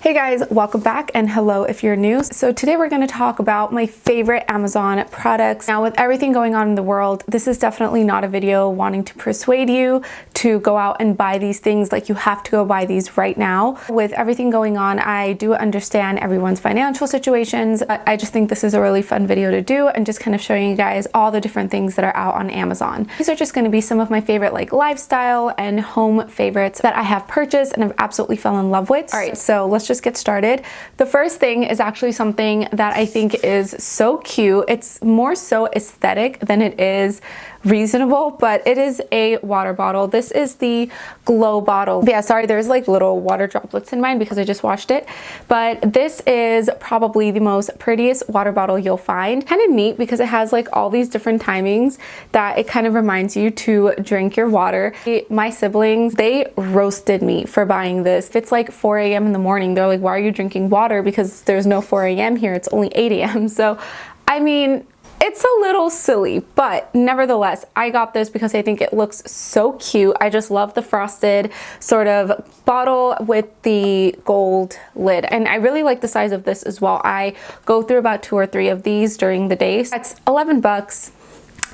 Hey guys, welcome back and hello if you're new. So today we're going to talk about my favorite Amazon products. Now with everything going on in the world, this is definitely not a video wanting to persuade you to go out and buy these things like you have to go buy these right now. With everything going on, I do understand everyone's financial situations. I just think this is a really fun video to do and just kind of showing you guys all the different things that are out on Amazon. These are just going to be some of my favorite like lifestyle and home favorites that I have purchased and I've absolutely fell in love with. All right, so let's just get started. The first thing is actually something that I think is so cute. It's more so aesthetic than it is reasonable, but it is a water bottle. This is the Glow bottle. Yeah, sorry, there's like little water droplets in mine because I just washed it, but this is probably the most prettiest water bottle you'll find. Kind of neat because it has like all these different timings that it kind of reminds you to drink your water. My siblings, they roasted me for buying this. It's like 4 a.m. in the morning. They're like, why are you drinking water? Because there's no 4 a.m. here. It's only 8 a.m. So, I mean, it's a little silly, but nevertheless, I got this because I think it looks so cute. I just love the frosted sort of bottle with the gold lid. And I really like the size of this as well. I go through about 2 or 3 of these during the day. That's 11 bucks.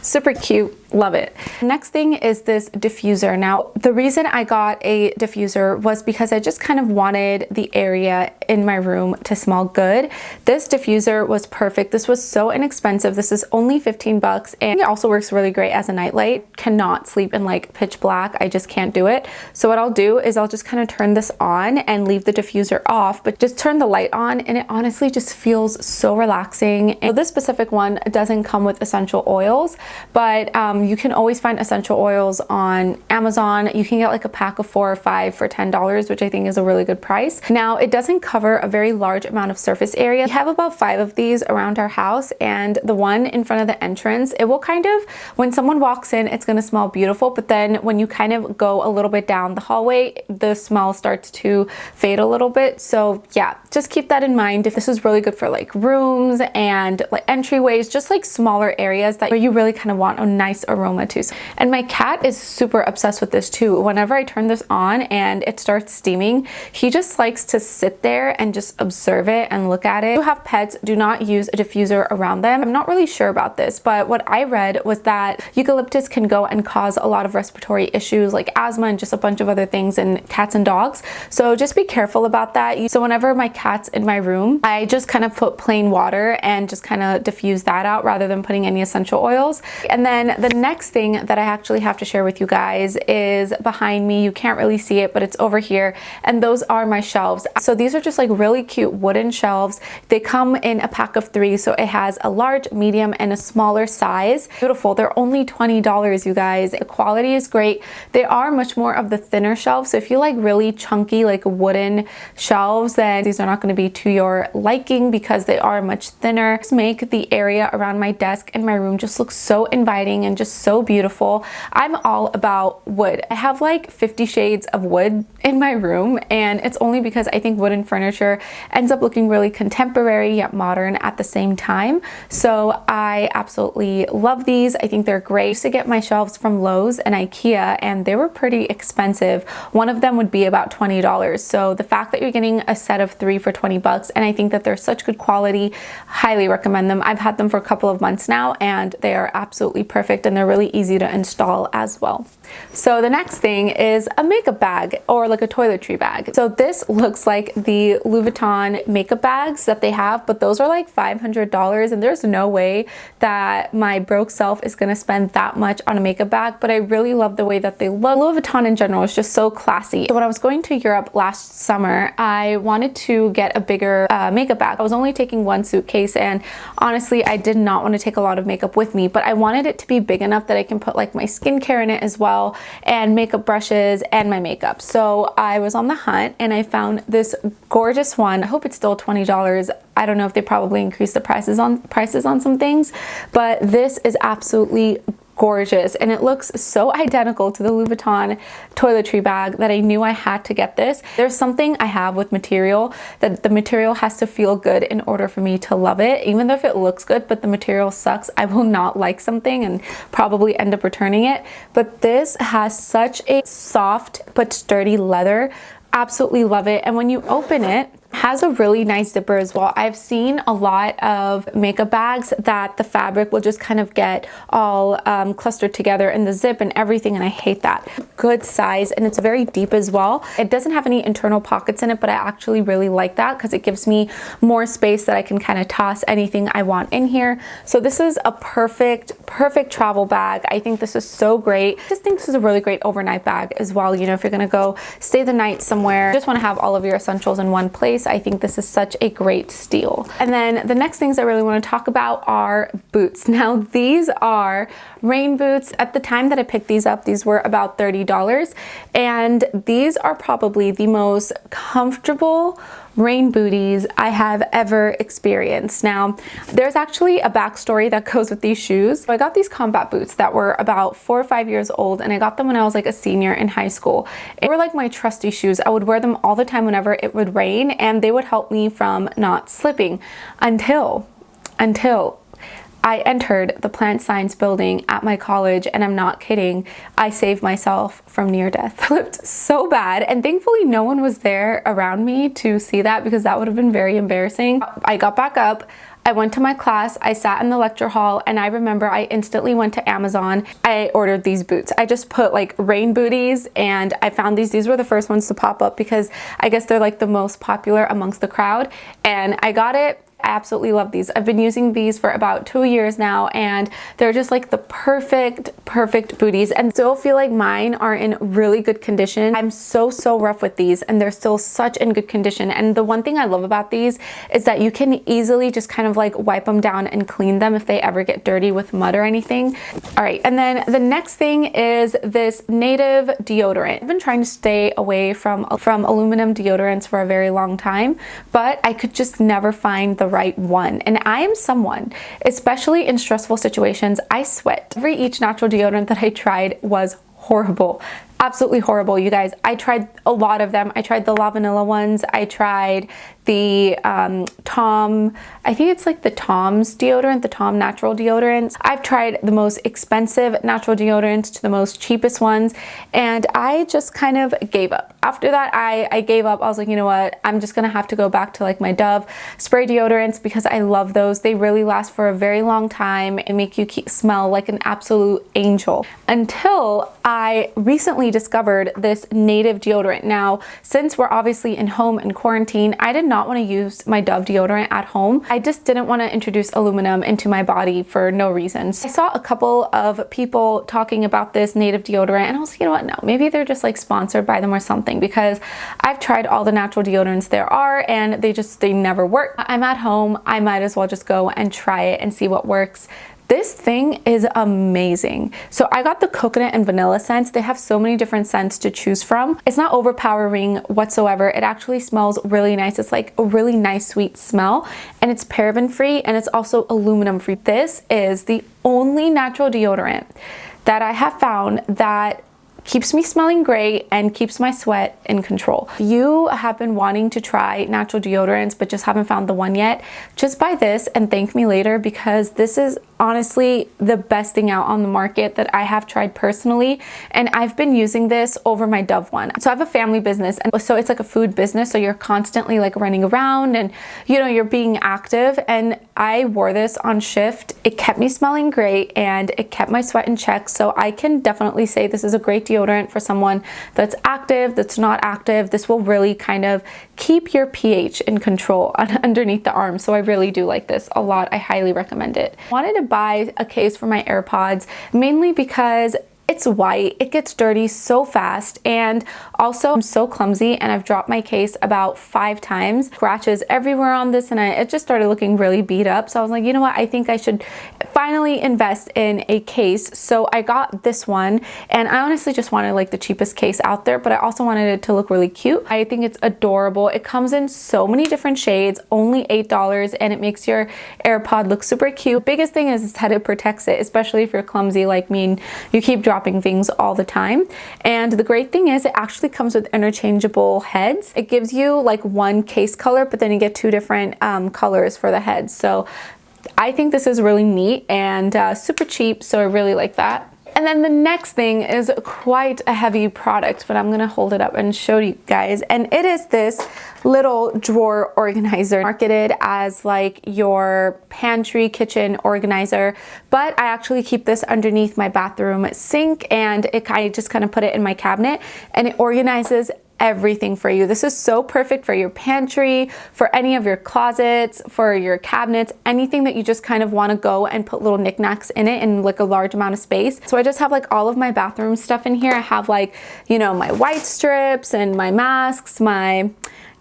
Super cute. Love it. Next thing is this diffuser. Now, the reason I got a diffuser was because I just kind of wanted the area in my room to smell good. This diffuser was perfect. This was so inexpensive. This is only 15 bucks and it also works really great as a nightlight. Cannot sleep in like pitch black. I just can't do it. So what I'll do is I'll just kind of turn this on and leave the diffuser off, but just turn the light on and it honestly just feels so relaxing. And so this specific one doesn't come with essential oils, but you can always find essential oils on Amazon. You can get like a pack of 4 or 5 for $10, which I think is a really good price. Now, it doesn't cover a very large amount of surface area. We have about 5 of these around our house, and the one in front of the entrance, it will kind of, when someone walks in, it's going to smell beautiful, but then when you kind of go a little bit down the hallway, the smell starts to fade a little bit. So yeah, just keep that in mind. If this is really good for like rooms and like entryways, just like smaller areas that where you really kind of want a nice aroma too. And my cat is super obsessed with this too. Whenever I turn this on and it starts steaming, he just likes to sit there and just observe it and look at it. If you have pets, do not use a diffuser around them. I'm not really sure about this, but what I read was that eucalyptus can go and cause a lot of respiratory issues like asthma and just a bunch of other things in cats and dogs. So just be careful about that. So whenever my cat's in my room, I just kind of put plain water and just kind of diffuse that out rather than putting any essential oils. And then the next thing that I actually have to share with you guys is behind me. You can't really see it, but it's over here. And those are my shelves. So these are just like really cute wooden shelves. They come in a pack of 3. So it has a large, medium, and a smaller size. Beautiful. They're only $20, you guys. The quality is great. They are much more of the thinner shelves. So if you like really chunky, like wooden shelves, then these are not going to be to your liking because they are much thinner. Just make the area around my desk and my room just look so inviting and just so beautiful. I'm all about wood. I have like 50 shades of wood in my room, and it's only because I think wooden furniture ends up looking really contemporary yet modern at the same time. So I absolutely love these. I think they're great. I used to get my shelves from Lowe's and IKEA, and they were pretty expensive. One of them would be about $20. So the fact that you're getting a set of 3 for 20 bucks, and I think that they're such good quality, highly recommend them. I've had them for a couple of months now, and they are absolutely perfect, and they're really easy to install as well. So the next thing is a makeup bag or like a toiletry bag. So this looks like the Louis Vuitton makeup bags that they have, but those are like $500, and there's no way that my broke self is going to spend that much on a makeup bag, but I really love the way that they look. Louis Vuitton in general is just so classy. So when I was going to Europe last summer, I wanted to get a bigger makeup bag. I was only taking 1 suitcase, and honestly, I did not want to take a lot of makeup with me, but I wanted it to be big enough that I can put like my skincare in it as well, and makeup brushes and my makeup. So I was on the hunt and I found this gorgeous one. I hope it's still $20. I don't know if they probably increased the prices on some things, but this is absolutely gorgeous, and it looks so identical to the Louis Vuitton toiletry bag that I knew I had to get this. There's something I have with material, that the material has to feel good in order for me to love it. Even though if it looks good but the material sucks, I will not like something and probably end up returning it. But this has such a soft but sturdy leather. Absolutely love it. And when you open it, has a really nice zipper as well. I've seen a lot of makeup bags that the fabric will just kind of get all clustered together in the zip and everything, and I hate that. Good size, and it's very deep as well. It doesn't have any internal pockets in it, but I actually really like that because it gives me more space that I can kind of toss anything I want in here. So this is a perfect travel bag. I think this is so great. I just think this is a really great overnight bag as well. You know, if you're gonna go stay the night somewhere, just want to have all of your essentials in one place, I think this is such a great steal. And then the next things I really want to talk about are boots. Now these are rain boots. At the time that I picked these up, these were about $30, and these are probably the most comfortable rain booties I have ever experienced. Now, there's actually a backstory that goes with these shoes. So I got these combat boots that were about 4 or 5 years old, and I got them when I was like a senior in high school. They were like my trusty shoes. I would wear them all the time whenever it would rain, and they would help me from not slipping until I entered the plant science building at my college, and I'm not kidding, I saved myself from near death. I flipped so bad, and thankfully no one was there around me to see that because that would have been very embarrassing. I got back up, I went to my class, I sat in the lecture hall, and I remember I instantly went to Amazon. I ordered these boots. I just put like rain booties, and I found these. These were the first ones to pop up because I guess they're like the most popular amongst the crowd, and I got it. I absolutely love these. I've been using these for about 2 years now, and they're just like the perfect booties, and still feel like mine are in really good condition. I'm so rough with these, and they're still such in good condition. And the one thing I love about these is that you can easily just kind of like wipe them down and clean them if they ever get dirty with mud or anything. All right, and then the next thing is this Native deodorant. I've been trying to stay away from aluminum deodorants for a very long time, but I could just never find the right one. And I am someone, especially in stressful situations, I sweat. Each natural deodorant that I tried was horrible. Absolutely horrible, you guys. I tried a lot of them. I tried the La Vanilla ones. I tried the I think it's like the Tom's deodorant, the Tom natural deodorants. I've tried the most expensive natural deodorants to the most cheapest ones, and I just kind of gave up. After that, I gave up. I was like, you know what? I'm just gonna have to go back to like my Dove spray deodorants because I love those. They really last for a very long time and make you smell like an absolute angel. Until I recently discovered this Native deodorant. Now, since we're obviously in home and quarantine, I did not want to use my Dove deodorant at home. I just didn't want to introduce aluminum into my body for no reason. So I saw a couple of people talking about this Native deodorant, and I was like, you know what, no, maybe they're just like sponsored by them or something, because I've tried all the natural deodorants there are, and they never work. I'm at home, I might as well just go and try it and see what works. This thing is amazing. So I got the coconut and vanilla scents. They have so many different scents to choose from. It's not overpowering whatsoever. It actually smells really nice. It's like a really nice sweet smell, and it's paraben free, and it's also aluminum free. This is the only natural deodorant that I have found that keeps me smelling great and keeps my sweat in control. If you have been wanting to try natural deodorants but just haven't found the one yet, just buy this and thank me later, because this is honestly the best thing out on the market that I have tried personally, and I've been using this over my Dove one. So I have a family business, and so it's like a food business, so you're constantly like running around and you know, you're being active, and I wore this on shift. It kept me smelling great and it kept my sweat in check, so I can definitely say this is a great deodorant for someone that's active, that's not active. This will really kind of keep your pH in control underneath the arm, so I really do like this a lot. I highly recommend it. I wanted to buy a case for my AirPods mainly because it's white, it gets dirty so fast, and also I'm so clumsy and I've dropped my case about 5 times. Scratches everywhere on this, and it just started looking really beat up. So I was like, you know what, I think I should finally invest in a case. So I got this one, and I honestly just wanted like the cheapest case out there, but I also wanted it to look really cute. I think it's adorable. It comes in so many different shades, only $8, and it makes your AirPod look super cute. Biggest thing is that it protects it, especially if you're clumsy like me and you keep dropping things all the time. And the great thing is it actually comes with interchangeable heads. It gives you like one case color, but then you get 2 different colors for the heads. So I think this is really neat and super cheap, so I really like that. And then the next thing is quite a heavy product, but I'm gonna hold it up and show you guys. And it is this little drawer organizer, marketed as like your pantry kitchen organizer, but I actually keep this underneath my bathroom sink, and I just kind of put it in my cabinet, and it organizes everything for you. This is so perfect for your pantry, for any of your closets, for your cabinets, anything that you just kind of want to go and put little knickknacks in it in like a large amount of space. So I just have like all of my bathroom stuff in here. I have like, you know, my white strips and my masks, my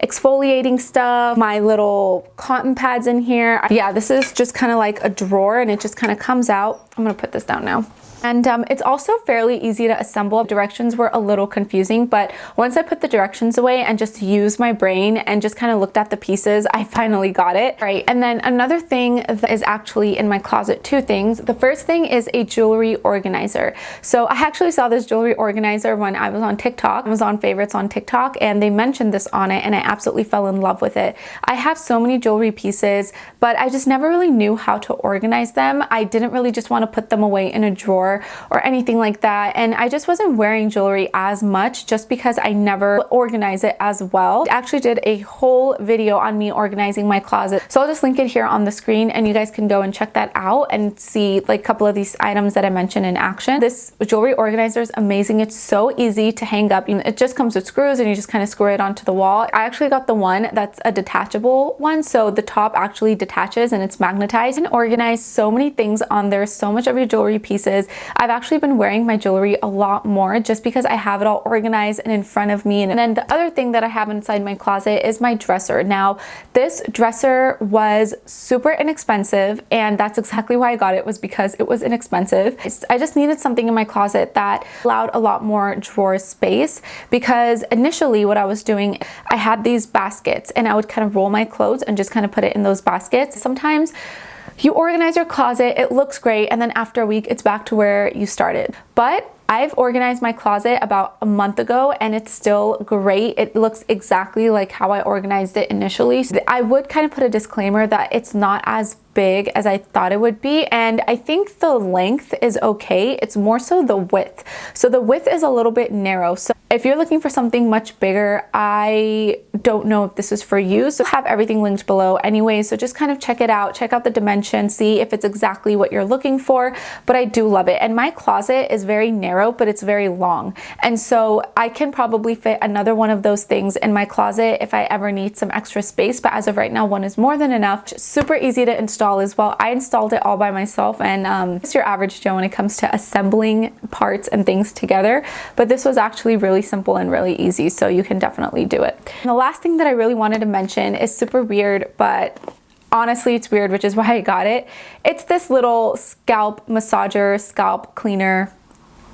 exfoliating stuff, my little cotton pads in here. Yeah, this is just kind of like a drawer, and it just kind of comes out. I'm gonna put this down now. And it's also fairly easy to assemble. Directions were a little confusing, but once I put the directions away and just used my brain and just kind of looked at the pieces, I finally got it. Right, and then another thing that is actually in my closet, two things. The first thing is a jewelry organizer. So I actually saw this jewelry organizer when I was on TikTok. I was on favorites on TikTok, and they mentioned this on it, and I absolutely fell in love with it. I have so many jewelry pieces, but I just never really knew how to organize them. I didn't really just want to put them away in a drawer or anything like that, and I just wasn't wearing jewelry as much just because I never organize it as well. I actually did a whole video on me organizing my closet, so I'll just link it here on the screen, and you guys can go and check that out and see like a couple of these items that I mentioned in action. This jewelry organizer is amazing. It's so easy to hang up. It just comes with screws, and you just kind of screw it onto the wall. I actually got the one that's a detachable one, so the top actually detaches and it's magnetized. You can organize so many things on there, so much of your jewelry pieces. I've actually been wearing my jewelry a lot more just because I have it all organized and in front of me. And then the other thing that I have inside my closet is my dresser. Now, this dresser was super inexpensive, and that's exactly why I got it, was because it was inexpensive. I just needed something in my closet that allowed a lot more drawer space, because initially what I was doing, I had these baskets and I would kind of roll my clothes and just kind of put it in those baskets. Sometimes you organize your closet, it looks great, and then after a week, it's back to where you started. But I've organized my closet about a month ago, and it's still great. It looks exactly like how I organized it initially. So I would kind of put a disclaimer that it's not as big as I thought it would be, and I think the length is okay. It's more so the width. So the width is a little bit narrow. So if you're looking for something much bigger, I don't know if this is for you. So I have everything linked below anyway, so just kind of check it out, check out the dimensions, see if it's exactly what you're looking for. But I do love it, and my closet is very narrow, but it's very long, and so I can probably fit another one of those things in my closet if I ever need some extra space. But as of right now, one is more than enough. Just super easy to install as well. I installed it all by myself, and it's your average Joe when it comes to assembling parts and things together, but this was actually really simple and really easy, so you can definitely do it. And the last thing that I really wanted to mention is super weird, but honestly it's weird, which is why I got it. It's this little scalp massager, scalp cleaner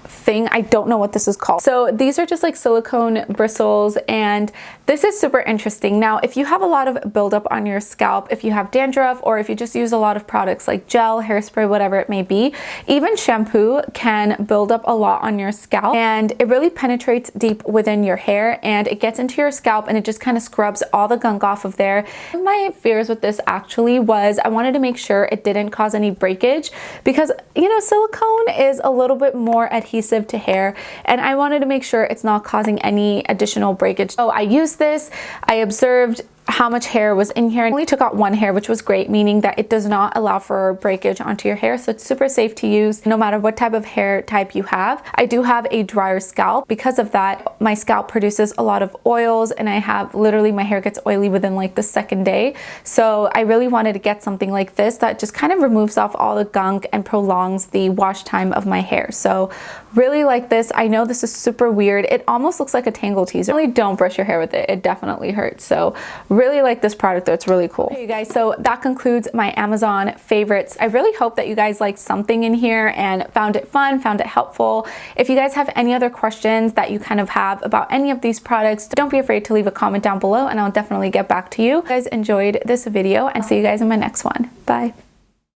thing. I don't know what this is called. So these are just like silicone bristles, and this is super interesting. Now, if you have a lot of buildup on your scalp, if you have dandruff, or if you just use a lot of products like gel, hairspray, whatever it may be, even shampoo can build up a lot on your scalp, and it really penetrates deep within your hair, and it gets into your scalp, and it just kind of scrubs all the gunk off of there. One of my fears with this actually was I wanted to make sure it didn't cause any breakage, because you know, silicone is a little bit more adhesive to hair, and I wanted to make sure it's not causing any additional breakage. So I used this, I observed how much hair was in here. I only took out one hair, which was great, meaning that it does not allow for breakage onto your hair, so it's super safe to use no matter what type of hair type you have. I do have a drier scalp. Because of that, my scalp produces a lot of oils, and I have literally, my hair gets oily within like the second day. So I really wanted to get something like this that just kind of removes off all the gunk and prolongs the wash time of my hair. So really like this. I know this is super weird. It almost looks like a tangle teaser. Really don't brush your hair with it. It definitely hurts. So really like this product though. It's really cool. Okay, you guys, so that concludes my Amazon favorites. I really hope that you guys liked something in here and found it fun, found it helpful. If you guys have any other questions that you kind of have about any of these products, don't be afraid to leave a comment down below, and I'll definitely get back to you. If you guys enjoyed this video, and see you guys in my next one. Bye.